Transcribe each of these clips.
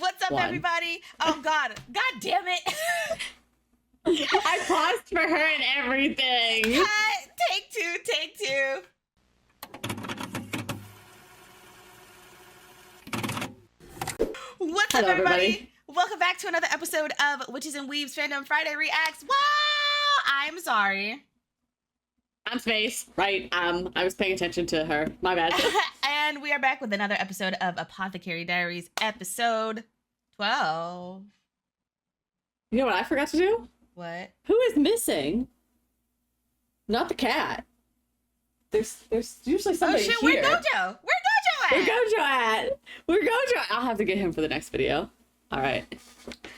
What's up, everybody? Oh, God. God damn it. I paused for her and everything. Cut. Take two. Take two. What's up, everybody? Welcome back to another episode of Witches and Weebs Fandom Friday Reacts. Wow. I'm sorry. I'm Space. Right. I was paying attention to her. My bad. And we are back with another episode of Apothecary Diaries, episode 12. You know what I forgot to do? What? Who is missing? Not the cat. There's usually somebody here. Where's Gojo? Where's Gojo at? Where's Gojo? I'll have to get him for the next video. All right.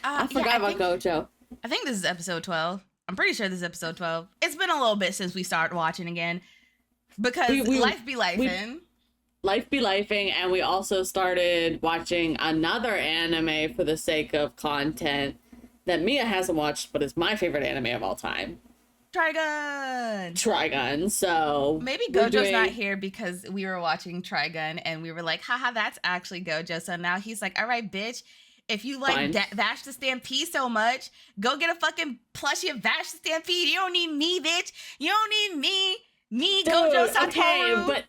I forgot about Gojo. I think this is episode 12. I'm pretty sure this is episode 12. It's been a little bit since we started watching again because life be lifing. Life be lifing, and we also started watching another anime for the sake of content that Mia hasn't watched, but is my favorite anime of all time. Trigun. So maybe Gojo's not here because we were watching Trigun and we were like, haha, that's actually Gojo. So now he's like, all right, bitch, if you like Vash the Stampede so much, go get a fucking plushie of Vash the Stampede. You don't need me, bitch. You don't need me. Me, dude, Gojo Satoru. Okay, but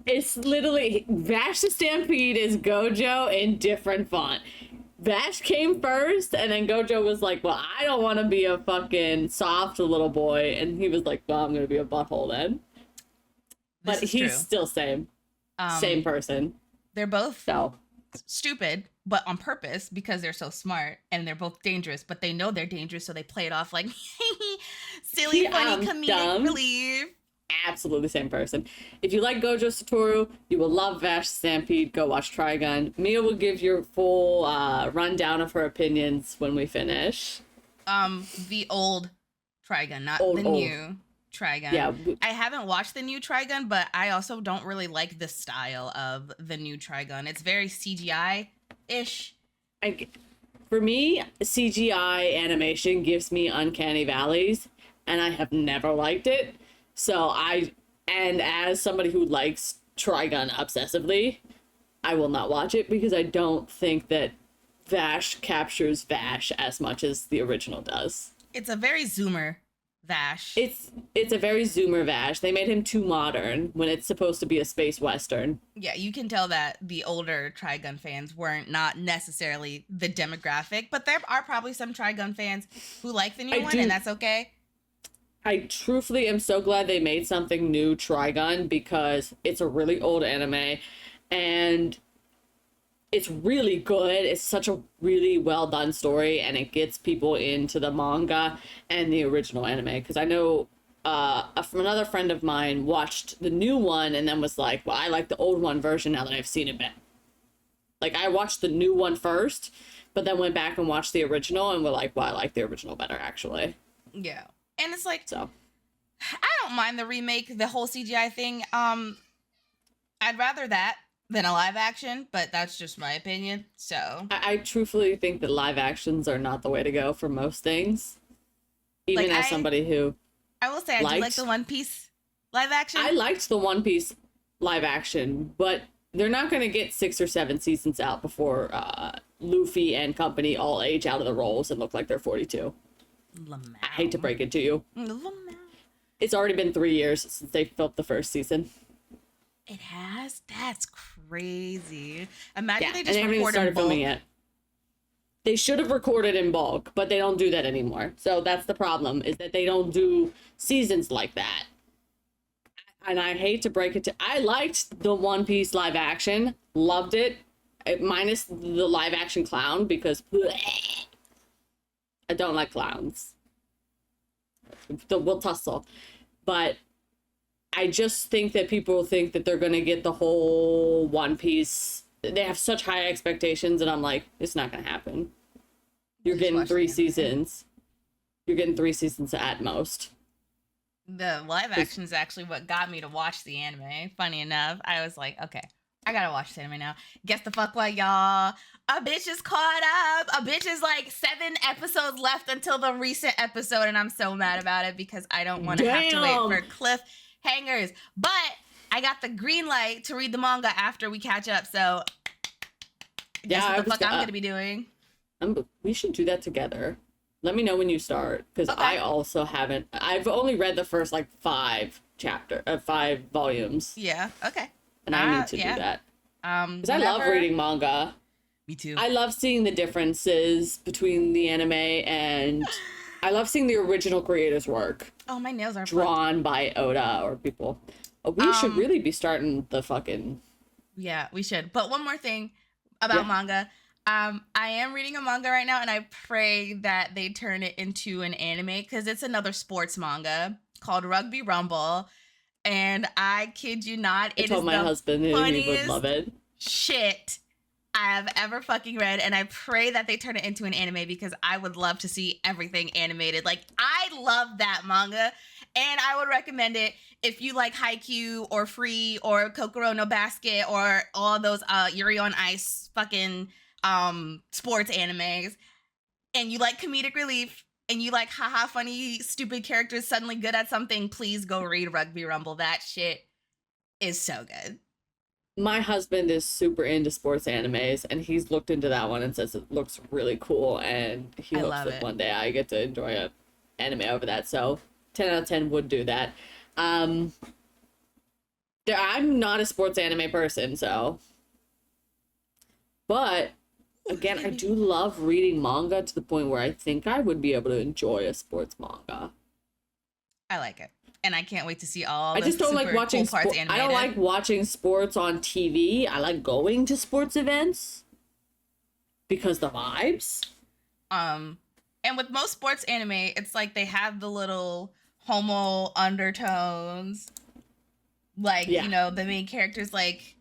it's literally Vash the Stampede is Gojo in different font. Vash came first, and then Gojo was like, well, I don't want to be a fucking soft little boy. And he was like, well, I'm going to be a butthole then. But he's still same person. They're both stupid, but on purpose because they're so smart, and they're both dangerous, but they know they're dangerous, so they play it off like silly, funny, comedic relief. Absolutely same person. If you like Gojo Satoru, you will love Vash Stampede. Go watch Trigun. Mia will give your full rundown of her opinions when we finish. The old Trigun, not the new Trigun. Yeah. I haven't watched the new Trigun, but I also don't really like the style of the new Trigun. It's very CGI-ish. For me, CGI animation gives me uncanny valleys, and I have never liked it. So and as somebody who likes Trigun obsessively, I will not watch it because I don't think that Vash captures Vash as much as the original does. It's a very Zoomer Vash. It's a very Zoomer Vash. They made him too modern when it's supposed to be a space western. Yeah, you can tell that the older Trigun fans weren't not necessarily the demographic, but there are probably some Trigun fans who like the new one, and that's okay. I truthfully am so glad they made something new Trigun because it's a really old anime and it's really good. It's such a really well done story, and it gets people into the manga and the original anime. Because I know from another friend of mine watched the new one and then was like, well, I like the old one version now that I've seen it back. Like, I watched the new one first, but then went back and watched the original and were like, well, I like the original better, actually. Yeah. And it's like, I don't mind the remake, the whole CGI thing. I'd rather that than a live action, but that's just my opinion. So I truthfully think that live actions are not the way to go for most things. Even as somebody who I will say I do like the One Piece live action. I liked the One Piece live action, but they're not going to get 6 or 7 seasons out before Luffy and company all age out of the roles and look like they're 42. I hate to break it to you. It's already been 3 years since they filmed the first season. It has? That's crazy. Imagine they just started filming yet. They should have recorded in bulk, but they don't do that anymore. So that's the problem, is that they don't do seasons like that. And I hate to break it to... I liked the One Piece live action. Loved it. Minus the live action clown, because... bleh, I don't like clowns. We'll tussle. But I just think that people think that they're going to get the whole One Piece. They have such high expectations, and I'm like, it's not going to happen. You're getting 3 seasons. You're getting 3 seasons at most. The live action is actually what got me to watch the anime. Funny enough, I was like, okay, I gotta watch the anime now. Guess the fuck what, y'all? A bitch is caught up. A bitch is like 7 episodes left until the recent episode, and I'm so mad about it because I don't want to have to wait for cliffhangers. But I got the green light to read the manga after we catch up, so Guess what the fuck I'm gonna be doing? We should do that together. Let me know when you start, because Okay. I also haven't. I've only read the first like 5 volumes. Yeah. Okay. And I need to do that. Because I love reading manga. Me too. I love seeing the differences between the anime, and I love seeing the original creators' work. Oh, my nails are drawn by Oda or people. We should really be starting the fucking. Yeah, we should. But one more thing about manga. I am reading a manga right now, and I pray that they turn it into an anime, because it's another sports manga called Rugby Rumble. And I kid you not, I told my husband that he would love it. Shit I have ever fucking read, and I pray that they turn it into an anime, because I would love to see everything animated. Like, I love that manga, and I would recommend it if you like Haikyuu or Free or Kokoro no Basket or all those Yuri on Ice fucking sports animes, and you like comedic relief, and you like haha funny stupid characters suddenly good at something. Please go read Rugby Rumble. That shit is so good. My husband is super into sports animes, and he's looked into that one and says it looks really cool, and he hopes that one day I get to enjoy an anime over that. So 10 out of 10 would do that. I'm not a sports anime person, so. But again, I do love reading manga to the point where I think I would be able to enjoy a sports manga. I like it. And I can't wait to see all. I just don't like watching cool parts animated. I don't like watching sports on TV. I like going to sports events because the vibes. And with most sports anime, it's like they have the little homo undertones. Like, you know, the main character's like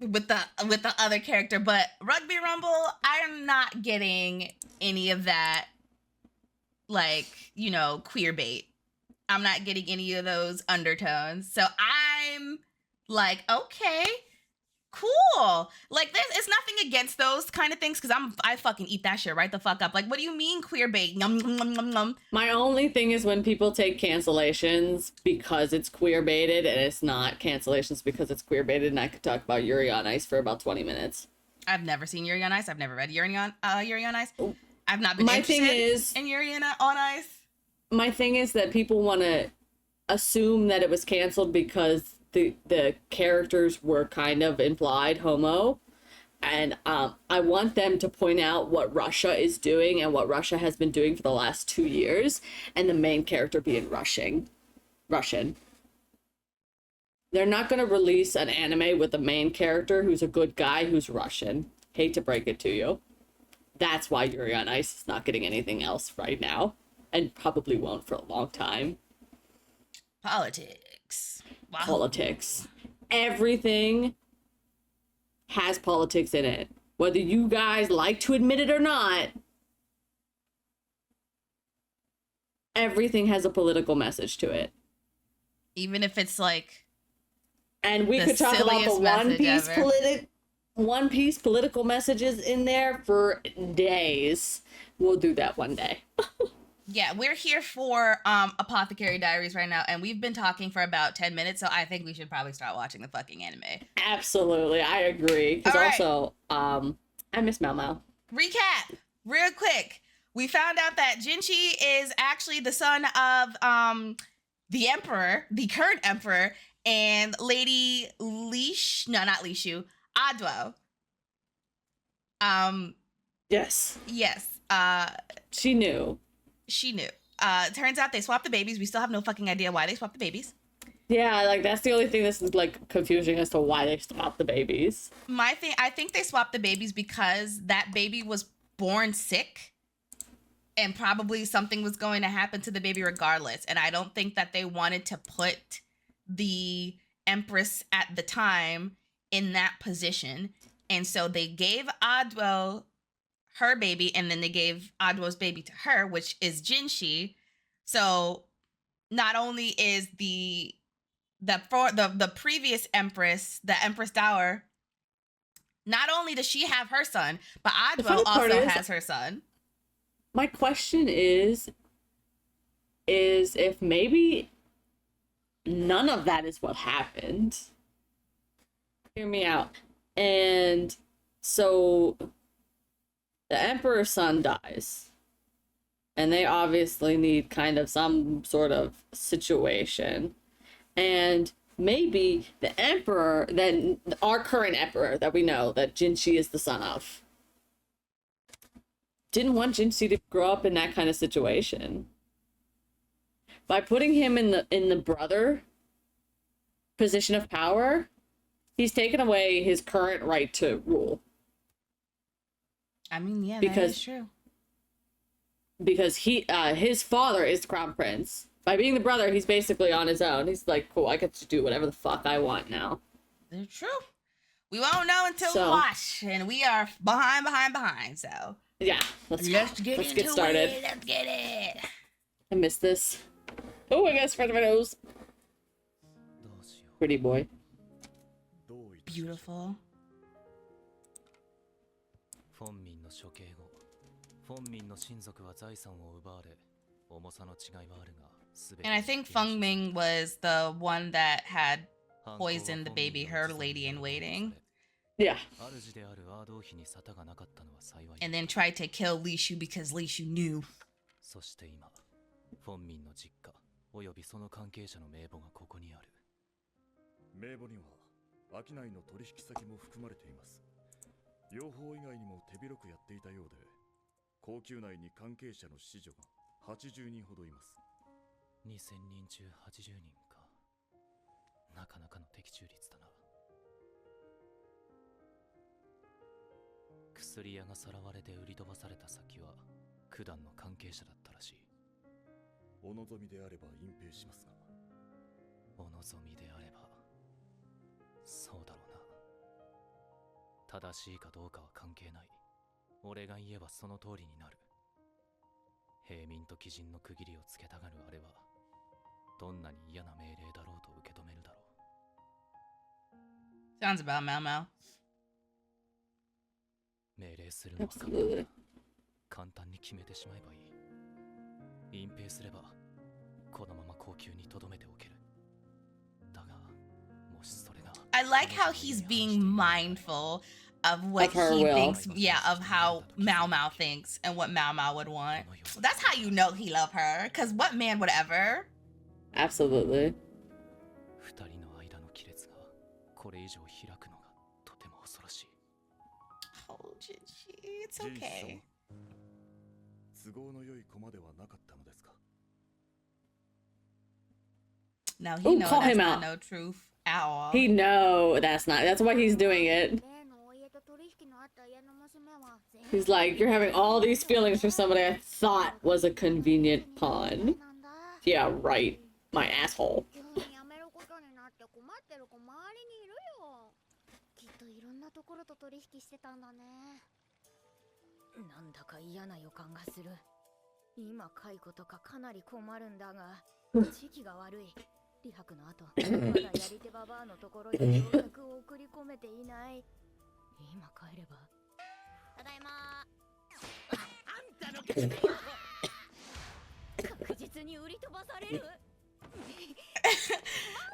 with the other character, but Rugby Rumble, I'm not getting any of that, like, you know, queer bait. I'm not getting any of those undertones. So I'm like, okay, cool. Like, it's nothing against those kind of things, because I fucking eat that shit right the fuck up. Like, what do you mean queer bait? Yum, yum, yum, yum. My only thing is when people take cancellations because it's queer baited, and it's not cancellations because it's queer baited, and I could talk about Yuri on Ice for about 20 minutes. I've never seen Yuri on Ice. I've never read Yuri on Ice. I've not been interested in Yuri on Ice. My thing is that people want to assume that it was canceled because the characters were kind of implied homo, and I want them to point out what Russia is doing and what Russia has been doing for the last 2 years, and the main character being Russian. They're not going to release an anime with a main character who's a good guy who's Russian. Hate to break it to you. That's why Yuri on Ice is not getting anything else right now. And probably won't for a long time. Politics. Wow. Politics. Everything has politics in it. Whether you guys like to admit it or not, everything has a political message to it. Even if it's like. And we could talk about the One Piece political messages in there for days. We'll do that one day. Yeah, we're here for Apothecary Diaries right now, and we've been talking for about 10 minutes, so I think we should probably start watching the fucking anime. Absolutely, I agree. Because also, I miss Mao Mao. Recap, real quick. We found out that Jinchi is actually the son of the emperor, the current emperor, and Lady not Lishu, Adwo. Yes. Yes. She knew. She knew. Turns out they swapped the babies. We still have no fucking idea why they swapped the babies. Yeah, like that's the only thing that's like confusing as to why they swapped the babies. I think they swapped the babies because that baby was born sick, and probably something was going to happen to the baby regardless. And I don't think that they wanted to put the empress at the time in that position, and so they gave Adwo her baby, and then they gave Adwo's baby to her, which is Jinshi. So not only is the previous empress, the Empress Dower, not only does she have her son, but Adwo also has her son. My question is if maybe none of that is what happened. Hear me out. And So the emperor's son dies, and they obviously need kind of some sort of situation. And maybe the emperor, then our current emperor that we know that Jinshi is the son of, didn't want Jinshi to grow up in that kind of situation. By putting him in the brother position of power, he's taken away his current right to rule. I mean, yeah, Because that is true. Because his father is the crown prince. By being the brother, he's basically on his own. He's like, cool, I get to do whatever the fuck I want now. They're true. We won't know until we watch, and we are behind. So yeah, let's get started. Let's get it. I missed this. Oh, I guess front of my nose. Pretty boy. Beautiful. And I think Feng Ming was the one that had poisoned the baby, her lady in waiting. Yeah. And then tried to kill Li Shu because Li Shu knew. フォンミンの実家およびその関係者の名簿がここにある。名簿には商いの取引先も含まれています。養蜂以外にも手広くやっていたようで、高級内に関係者の子女が80人ほどいます。2000人中80人か。なかなかの的中率だな。薬屋がさらわれて売り飛ばされた先は九段の関係者だったらしい。お望みであれば隠蔽しますが。お望みであればそうだろうな。正しいかどうかは関係ない。俺が言えばその通りになる。平民と貴人の区切りをつけたがるあれはどんなに嫌な命令だろうと受け止めるだろう。Sounds about Mao Mao. 命令するのは簡単に決めてしまえばいい。隠蔽すればこのまま高級に留めておける。だがもしそれが I like how he's being mindful of what he thinks, yeah, of how Mao Mao thinks and what Mao Mao would want. That's how you know he loved her, because what man would ever? Absolutely. 二人の間の亀裂がこれ以上開くのがとても恐ろしい。Oh, Jinshi, it's okay. 都合の良い駒ではなかったのですか。 Now he knows that's not no truth at all. He know that's not. That's why he's doing it. He's like, you're having all these feelings for somebody I thought was a convenient pawn. Yeah, right. My asshole.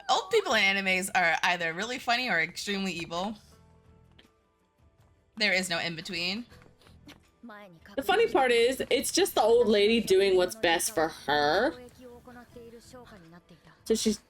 Old people in animes are either really funny or extremely evil. There is no in between. The funny part is, it's just the old lady doing what's best for her. So she's...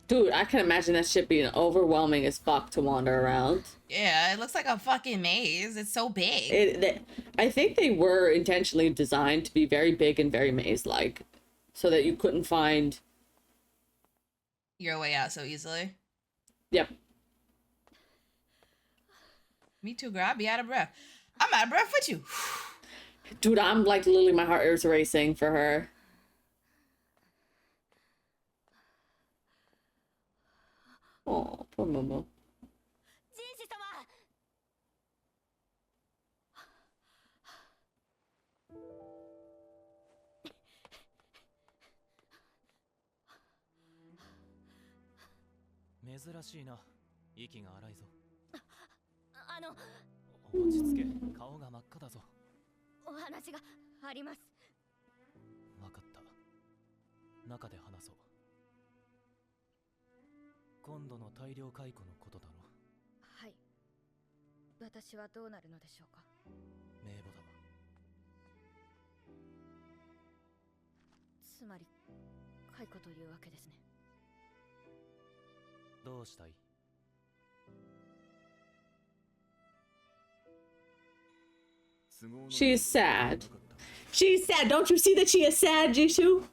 Dude, I can imagine that shit being overwhelming as fuck to wander around. Yeah, it looks like a fucking maze. It's so big. I think they were intentionally designed to be very big and very maze-like, so that you couldn't find your way out so easily. Yep. Me too, girl. I'd be out of breath. I'm out of breath with you. Dude, I'm like literally my heart is racing for her. Oh, poor Momo. 珍しいな。息が荒いぞ。あの、落ち着け。顔が真っ赤だぞ。お話があります。わかった。中で話そう。今度の大量解雇のことだろ。はい。私はどうなるのでしょうか。名簿だ。つまり解雇というわけですね。どうしたい？ She is sad. She's sad. Don't you see that she is sad, Jishu?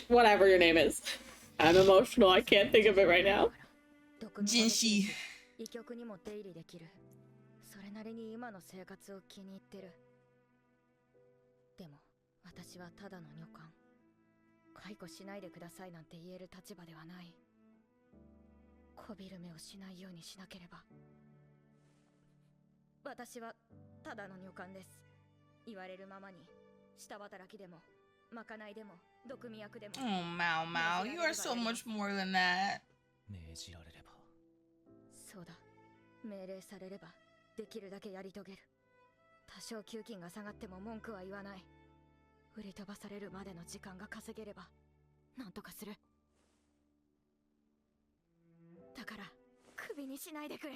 Whatever your name is. I'm emotional. I can't think of it right now. ジンシー。医局にも出入りできる。それなりに今の生活を気に入ってる。でも私はただの女官。解雇しないでくださいなんて言える立場ではない。こびる目をしないようにしなければ。私はただの女官です。言われるままに下働きでもまかないでも毒味役でも。Oh, Mao Mao, you are so much more than that. 命じられれば。そうだ。命令されればできるだけやり遂げる。多少給金が下がっても文句は言わない。売り飛ばされるまでの時間が稼げればなんとかする。だからクビにしないでくれ。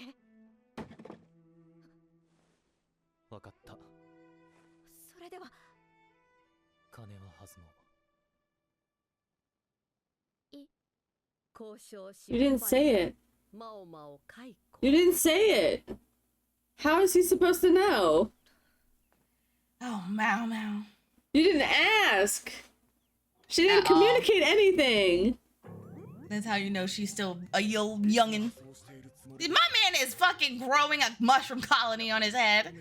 わかった。それでは金は弾もう。交渉し You didn't say it. マオマオ解雇。 You didn't say it. How is he supposed to know? Oh, Mao Mao. You didn't ask. She didn't At all. communicate anything. That's how you know she's still a youngin'. My man is fucking growing a mushroom colony on his head.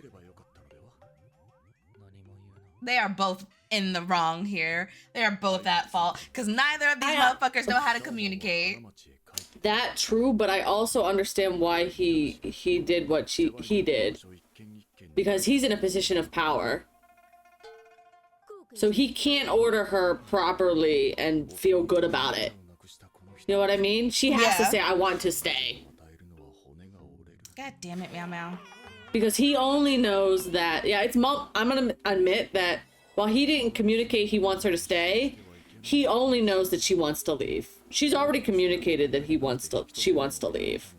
They are both in the wrong here. They are both at fault. Because neither of these motherfuckers know how to communicate. That true, but I also understand why he did what he did. Because he's in a position of power. So he can't order her properly and feel good about it. You know what I mean? She has to Yeah. say, I want to stay. God damn it, Meow Meow. Because he only knows that, yeah, I'm gonna admit that while he didn't communicate he wants her to stay, he only knows that she wants to leave. She's already communicated that she wants to leave.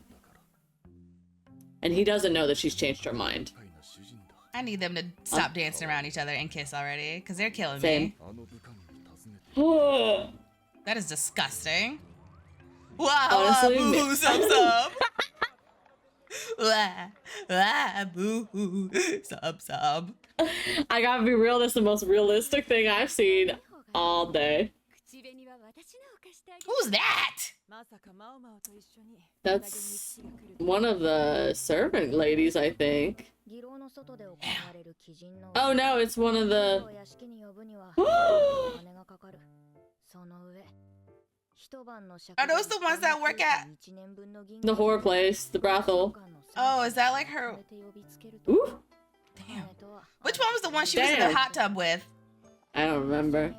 And he doesn't know that she's changed her mind. I need them to stop dancing around each other and kiss already. Because they're killing Same. me. That is disgusting. Wow, Honestly, boo, sub sub. Wah, boo, sub sub. I gotta be real, that's the most realistic thing I've seen all day. Who's that? That's one of the servant ladies, I think. Oh no, it's one of the... Are those the ones that work at the whore place, the brothel. Oh, is that like her? Ooh, Damn. Which one was the one she was in the Damn. hot tub with? I don't remember.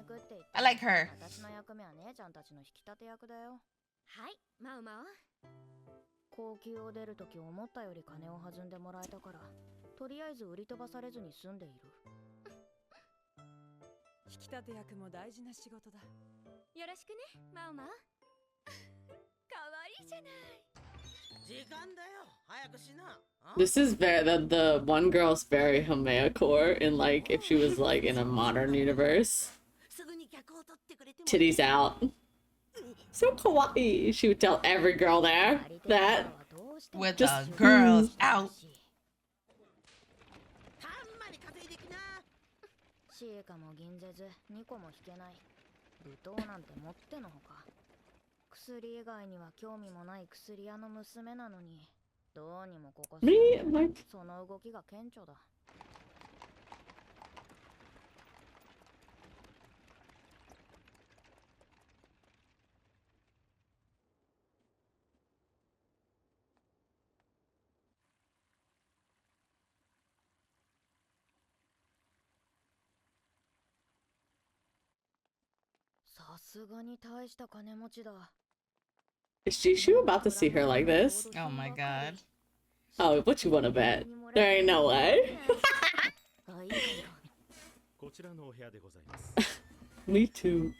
I like her. はい、マウマウ。高級を出るとき思ったより金を弾んでもらえたから、とりあえず売り飛ばされずに済んでいる。引き立て役も大事な仕事だ。よろしくね、マウマウ。かわいいじゃない。時間だよ。早くしな。This is very... The one girl's very Hameacore in, like, if she was, like, in a modern universe. すぐに客を取ってくれても。 Titties out. So kawaii. She would tell every girl there that. With Just- the girls out. たんまり稼いできな。シエカも銀ぜず2個も引けない。舞踏なんて持ってのほか。薬以外には興味もない薬屋の娘なのに、どうにもここ Me, like, その動きが顕著だ。さすがに大した金持ちだ。Is Jishu about to see her like this? Oh my god. Oh, what you wanna bet? There ain't no way. こちらのお部屋でございます。 Me too.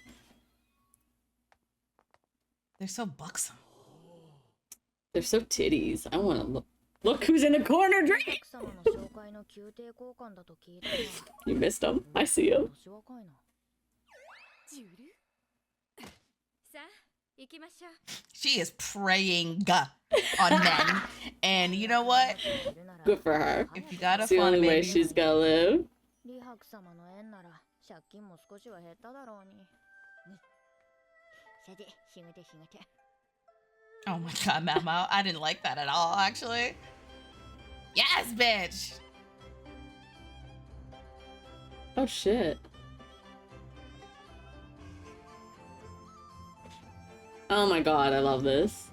They're so buxom. They're so titties. I wanna look. Look who's in the corner drinking! You missed him. I see him. She is preying on men. And you know what? Good for her. If you got a It's the fun only way baby. she's gonna live. Oh my god, Mamo. I didn't like that at all, actually. Yes, bitch! Oh shit. Oh my god, I love this.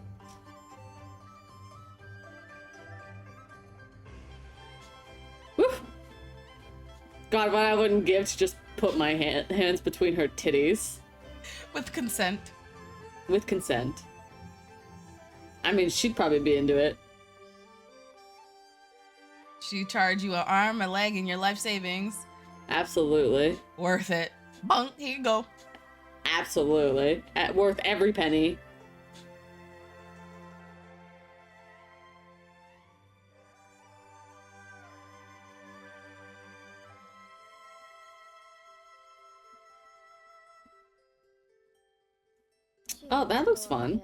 Woof. God, what I wouldn't give to just put my hands between her titties. With consent. With consent. I mean, she'd probably be into it. She charge you an arm, a leg, and your life savings. Absolutely. Worth it. Bunk, here you go. Absolutely. Worth every penny. Oh, that looks fun.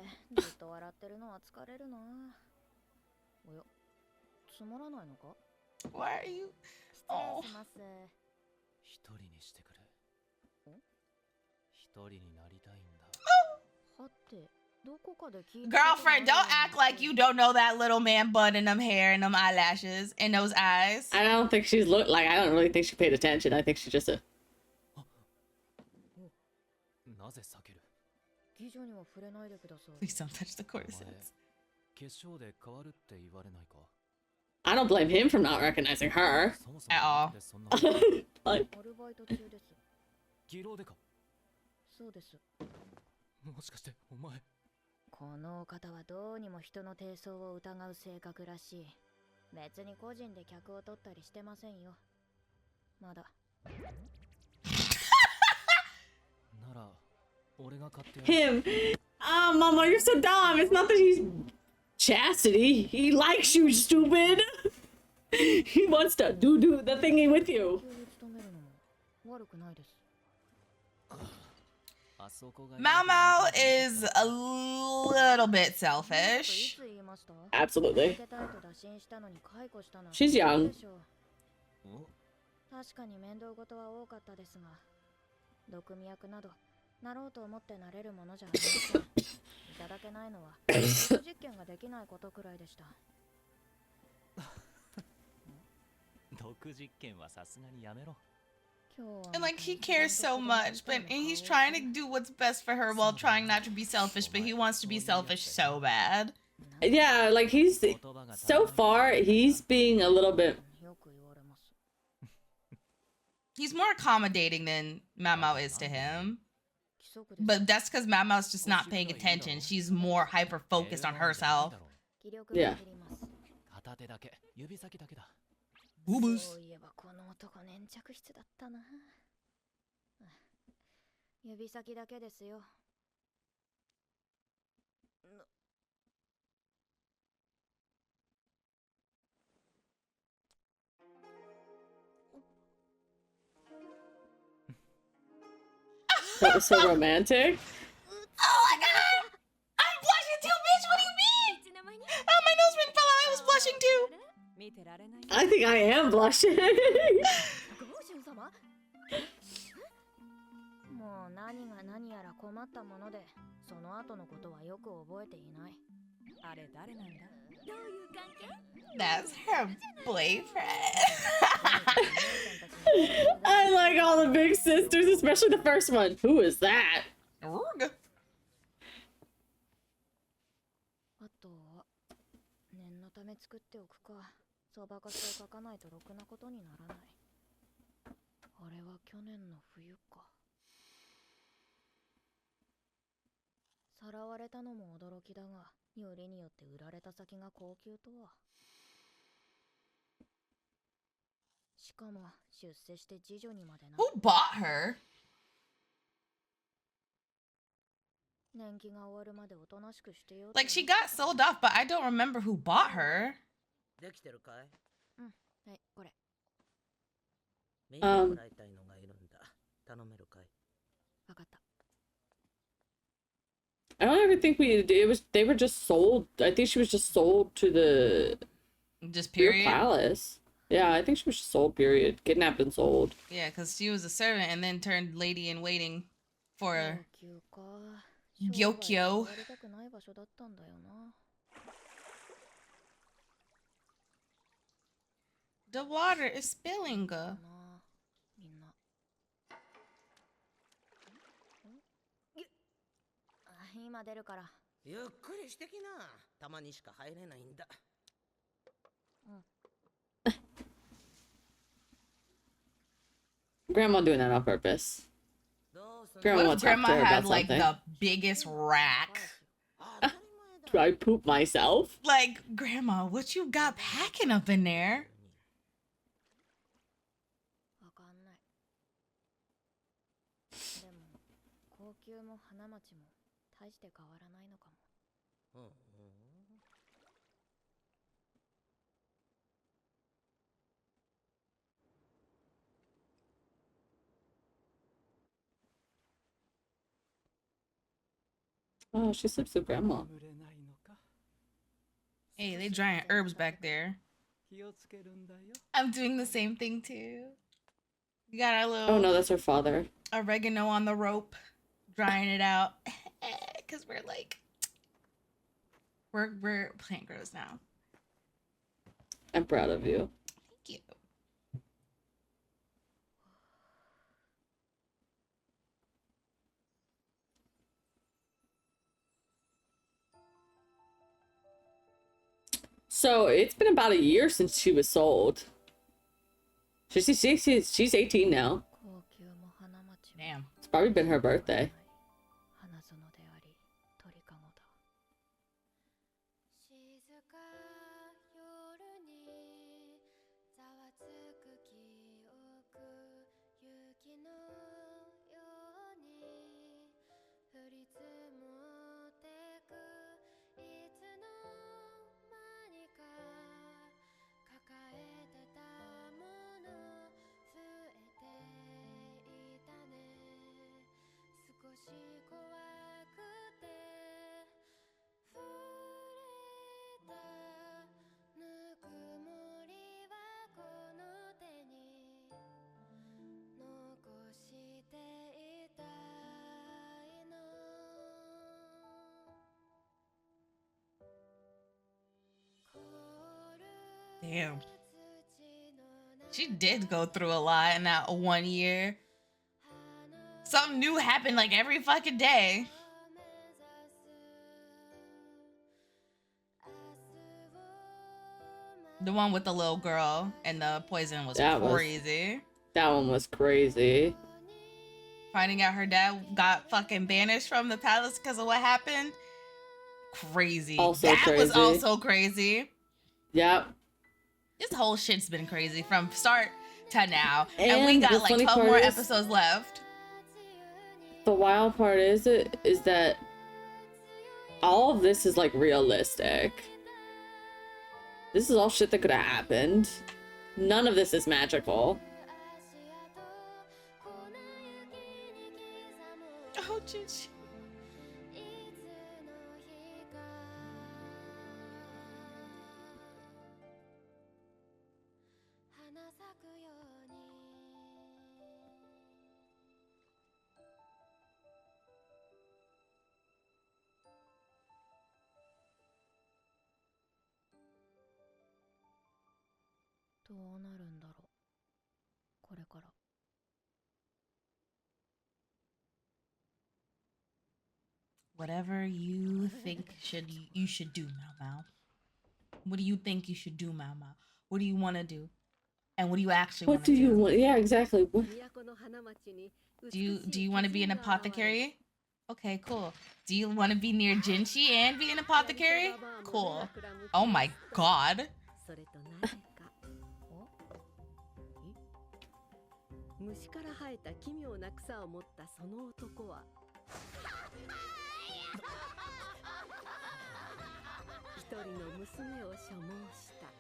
Why are you? Oh. 一人にしてくれ。一人になりたいんだ。 Girlfriend, don't act like you don't know that little man bun and them hair and them eyelashes and those eyes. I don't think she's I don't really think she paid attention. I think she's just a... なぜ避ける？ Please don't touch the corsets. 化粧で変わるって言われないか？ I don't blame him for not recognizing her. そもそ At all. もなんでそんな Like, 技能でか？もしかしてお前。このお方はどうにも人の低層を疑う性格らしい。別に個人で客を取ったりしてませんよ。まだ。なら俺が買ってやる。 him. Oh, Mama, you're so dumb. It's not that he's chastity. He likes you, stupid. He wants to do the thingy with you. 悪くないです。 Mao Mao is a little bit selfish. Absolutely. She's young. 確かに面倒事は多かったですが、毒味役などなろうと思ってなれるものじゃありません。いただけないのは実験ができないことくらいでした。毒実験はさすがにやめろ。 And like he cares so much, but and he's trying to do what's best for her while trying not to be selfish, but he wants to be selfish so bad. Yeah, like so far, he's being a little bit... He's more accommodating than Mao Mao is to him. But that's because Mao Mao's just not paying attention. She's more hyper focused on herself. Yeah. 片手だけ、指先だけだ。 Boobas. そういえばこの男粘着質だったな。指先だけですよ。That was so romantic. Oh my god! I'm blushing too, bitch! What do you mean? Oh, my nose ring fell out. I was blushing too. I think I am blushing. もう何が何やら困ったもので、その後のことはよく覚えていない。あれ誰なんだ？どういう関係？ That's her boyfriend. I like all the big sisters, especially the first one. Who is that? あとは念のため作っておくか。そばかすを書かないとろくなことにならない。あれは去年の冬か。さわれたのも驚きだが、よりによって売られた先が高級とは。しかも出世して次女にまでな。 Who bought her? 年季が終わるまでおとなしくしてよ。 Like, she got sold off, but I don't remember who bought her. できてるかい？はい、これ。見てもらいたいのがいるんだ。頼めるかい？わかった。 I don't ever think it was they were just sold. I think she was just sold to the Just Pure period. Palace. Yeah, I think she was just sold, period. Kidnapped and sold. Yeah, because she was a servant and then turned lady in waiting for 高級か。 Gyokyo. やりたくない場所だったんだよな。 The water is spilling. な、みんな。今出るから。ゆっくりしてきな。たまにしか入れないんだ。Grandma doing that on purpose. どうすん Grandma What wants if to talk grandma to her had about like something. the biggest rack? 当たり Do 前 I だ。 poop myself? Like, grandma, what you got packing up in there? わかんない。でも、高級も花町も大して変わらないのかも。うんうん。 Oh, she sleeps with grandma. 眠れないのか。 Hey, they drying herbs back there. 気をつけるんだよ。 I'm doing the same thing too. We got our Oh little no, that's her father. oregano on the rope, drying it out. Cause we're like, we're plant grows now. I'm proud of you. Thank you. So it's been about a year since she was sold. She's 18 now. 高級も花町も Damn. It's probably been her birthday. 花園であり鳥かごだ。静か夜にざわつく記憶、雪のように降り積もってく、いつの間にか抱えてたもの増えていたね。少し怖くて触れたぬくもりはこの手に残していたいの。 Damn. She did go through a lot in that 1 year. Something new happened like every fucking day. The one with the little girl and the poison was That was- crazy. That one was crazy. Finding out her dad got fucking banished from the palace because of what happened. Crazy. Also that was crazy. also crazy. Yep. This whole shit's been crazy from start to now. And we And got the like funny 12 part more is- episodes left. The wild part is that all of this is like realistic. This is all shit that could have happened. None of this is magical. Oh, Gigi. Whatever you think you should do, Mau Mau. What do you think you should do, Mau Mau? What do you want to do? And what do you actually want What to do do? you want? Yeah, exactly. What? Do you want to be an apothecary? Okay, cool. Do you want to be near Jinshi and be an apothecary? Cool. Oh my god. それとなぜか虫から生えた奇妙な草を持ったその男は一人の娘を所望した。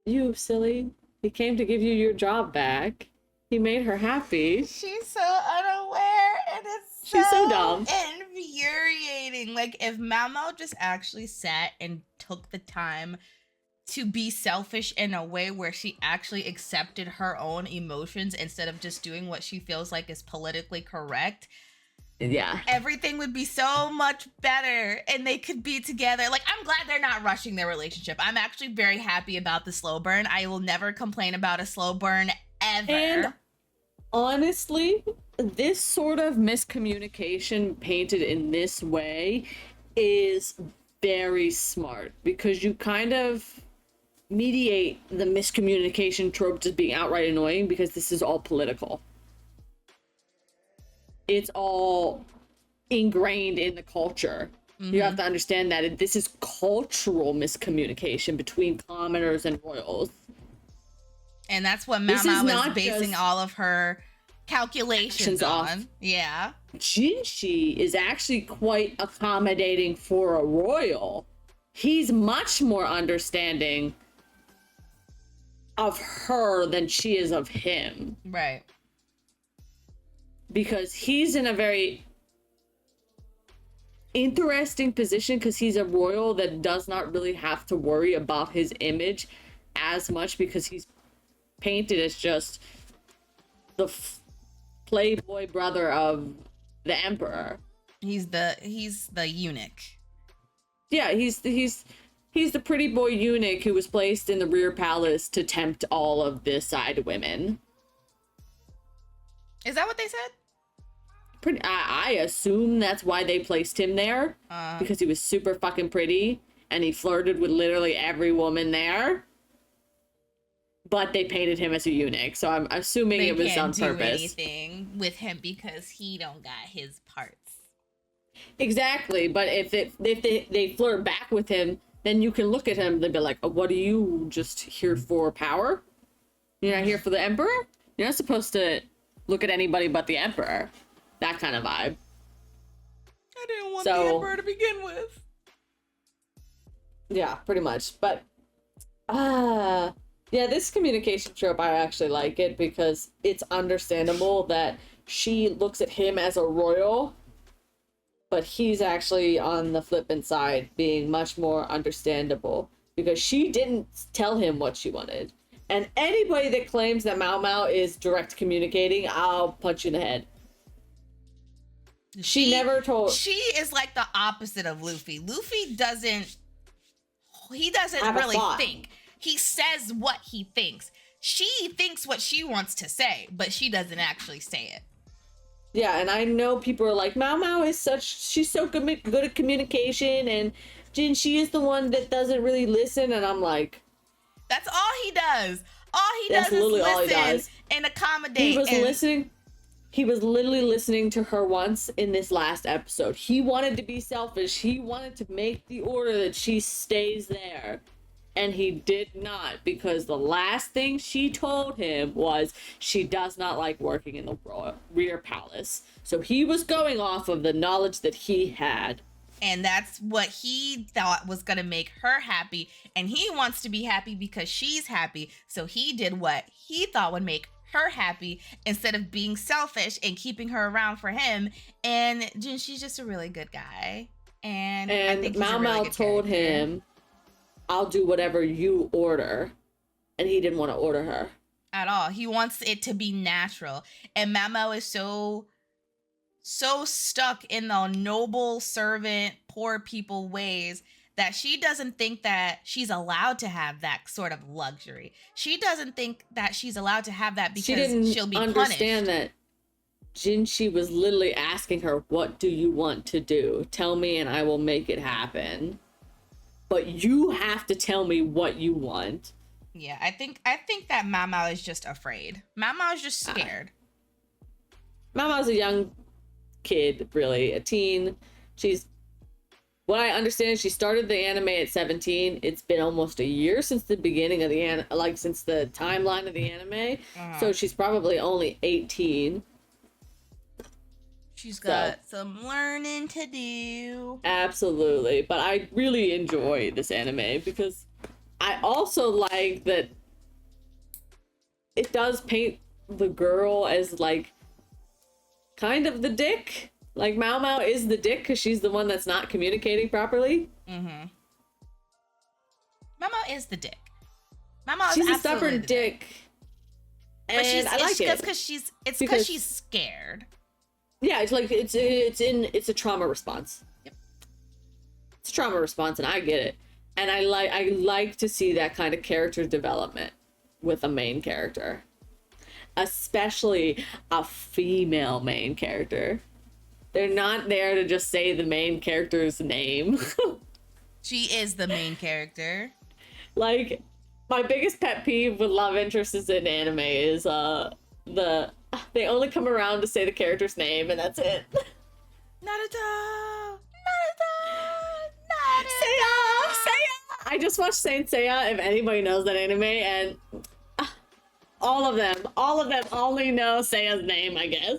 You silly. He came to give you your job back. He made her happy. She's so unaware, and She's so dumb. Infuriating. Like, if Mamo just actually sat and took the time to be selfish in a way where she actually accepted her own emotions instead of just doing what she feels like is politically correct, yeah, everything would be so much better and they could be together. Like, I'm glad they're not rushing their relationship. I'm actually very happy about the slow burn. I will never complain about a slow burn ever. And honestly, this sort of miscommunication painted in this way is very smart, because you kind of mediate the miscommunication trope just being outright annoying, because this is all political. It's all ingrained in the culture. You have to understand that this is cultural miscommunication between commoners and royals. And that's what Mama was basing all of her calculations on. Yeah. Jinshi is actually quite accommodating for a royal. He's much more understanding of her than she is of him. Right. Because he's in a very interesting position, because he's a royal that does not really have to worry about his image as much, because he's painted as just the playboy brother of the emperor. He's the eunuch. Yeah, he's the pretty boy eunuch who was placed in the rear palace to tempt all of the side women. Is that what they said? I assume that's why they placed him there, because he was super fucking pretty and he flirted with literally every woman there. But they painted him as a eunuch, so I'm assuming it was on purpose. They can't do anything with him because he don't got his parts. Exactly, but if they flirt back with him, then you can look at him. They'd be like, oh, "What are you just here for? Power? You're not here for the emperor? You're not supposed to look at anybody but the emperor." That kind of vibe. I didn't want the emperor to begin with. Yeah, pretty much. But yeah, this communication trope, I actually like it, because it's understandable that she looks at him as a royal, but he's actually on the flippant side being much more understandable, because she didn't tell him what she wanted. And anybody that claims that Mao Mao is direct communicating, I'll punch you in the head. She never told. She is like the opposite of Luffy. Luffy doesn't really think. He says what he thinks. She thinks what she wants to say, but she doesn't actually say it. Yeah, and I know people are like, Mao Mao is she's so good at communication, and Jinshi is the one that doesn't really listen, and I'm like, that's all he does. All he does is listen and accommodate. He was literally listening to her once in this last episode. He wanted to be selfish. He wanted to make the order that she stays there. And he did not, because the last thing she told him was she does not like working in the rear palace. So he was going off of the knowledge that he had. And that's what he thought was going to make her happy. And he wants to be happy because she's happy. So he did what he thought would make her happy instead of being selfish and keeping her around for him. And Jinshi's just a really good guy. And I think Mao Mao told him, I'll do whatever you order. And he didn't want to order her at all. He wants it to be natural. And Mao Mao is so stuck in the noble servant, poor people ways that she doesn't think that she's allowed to have that sort of luxury. She doesn't think that she's allowed to have that because she'll be punished. She didn't understand that Jinshi was literally asking her, what do you want to do? Tell me and I will make it happen. But you have to tell me what you want. Yeah, I think that Mao Mao is just afraid. Mao Mao is just scared. Mao Mao's a young kid, really, a teen. What I understand is she started the anime at 17. It's been almost a year since the beginning of the since the timeline of the anime. So she's probably only 18. She's got some learning to do. Absolutely. But I really enjoy this anime because I also like that it does paint the girl as like kind of the dick. Like Mao Mao is the dick because she's the one that's not communicating properly. Mm-hmm. Mao Mao is the dick. Mao Mao is she's a stubborn dick. And I like it. It's because she's scared. Yeah, it's like it's a trauma response. Yep. It's a trauma response, and I get it. And I like to see that kind of character development with a main character, especially a female main character. They're not there to just say the main character's name. She is the main character. Like, my biggest pet peeve with love interests in anime is they only come around to say the character's name and that's it. Naruto! Seiya! I just watched Saint Seiya, if anybody knows that anime, and all of them only know Seiya's name, I guess.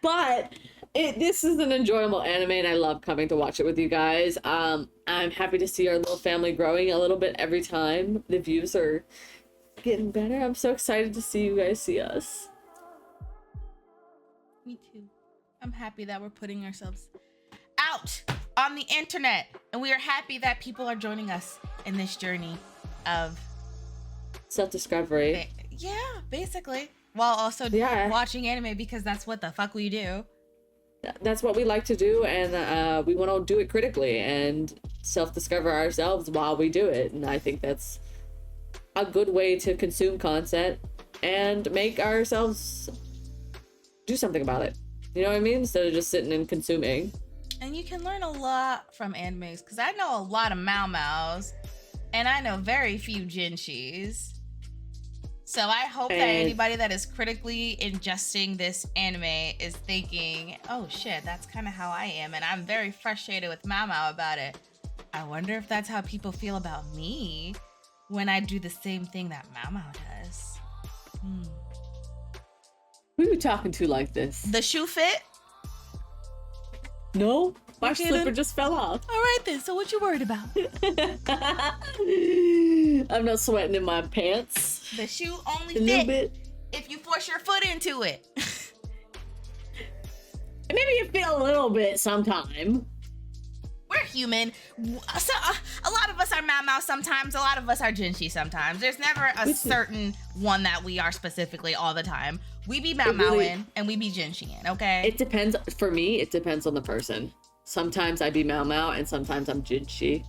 But this is an enjoyable anime and I love coming to watch it with you guys. I'm happy to see our little family growing a little bit every time. The views are getting better. I'm so excited to see you guys see us. Me too. I'm happy that we're putting ourselves out on the internet and we are happy that people are joining us in this journey of self-discovery. Yeah, basically. While also watching anime because that's what the fuck we do. That's what we like to do, and we want to do it critically and self-discover ourselves while we do it. And I think that's a good way to consume content and make ourselves do something about it. You know what I mean? Instead of just sitting and consuming. And you can learn a lot from animes because I know a lot of Mao Maos and I know very few Jinshis. So I hope that anybody that is critically ingesting this anime is thinking, oh shit, that's kind of how I am. And I'm very frustrated with Mao Mao about it. I wonder if that's how people feel about me when I do the same thing that Mao Mao does. Who are you talking to like this? The shoe fit? No, my slipper just fell off. All right then, so what you worried about? I'm not sweating in my pants. The shoe only fit if you force your foot into it. Maybe you feel a little bit sometime. We're human. So, a lot of us are Mao Mao sometimes. A lot of us are Jinshi sometimes. There's never a certain one that we are specifically all the time. We be Mao Maoing and we be Jinshin, okay? It depends. For me, it depends on the person. Sometimes I be Mao Mao and sometimes I'm Jinshi.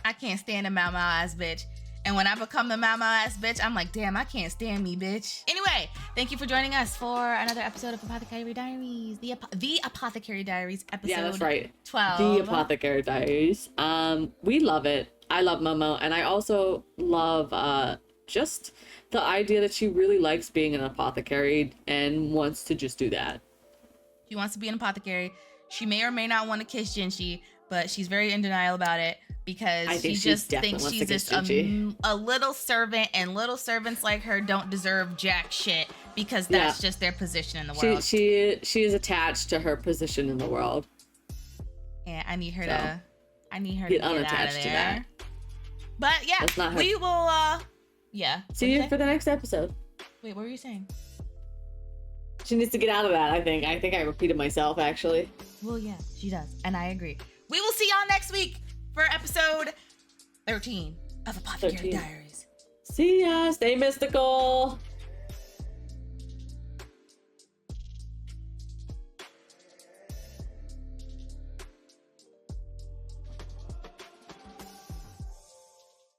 I can't stand a Mao Mao ass bitch. And when I become the Mao Mao ass bitch, I'm like, damn, I can't stand me, bitch. Anyway, thank you for joining us for another episode of Apothecary Diaries. The Apothecary Diaries episode. Yeah, that's right. 12. The Apothecary Diaries. We love it. I love Momo, and I also love just the idea that she really likes being an apothecary and wants to just do that. She wants to be an apothecary. She may or may not want to kiss Jinshi, but she's very in denial about it. Because she just thinks she's just a little servant, and little servants like her don't deserve jack shit because that's just their position in the world. She is attached to her position in the world. Yeah, I need her to get unattached out of there. to that. But yeah, we will. See you for the next episode. Wait, what were you saying? She needs to get out of that. I think I repeated myself actually. Well, yeah, she does, and I agree. We will see y'all next week for episode 13 of Apothecary Diaries. See ya. Stay mystical.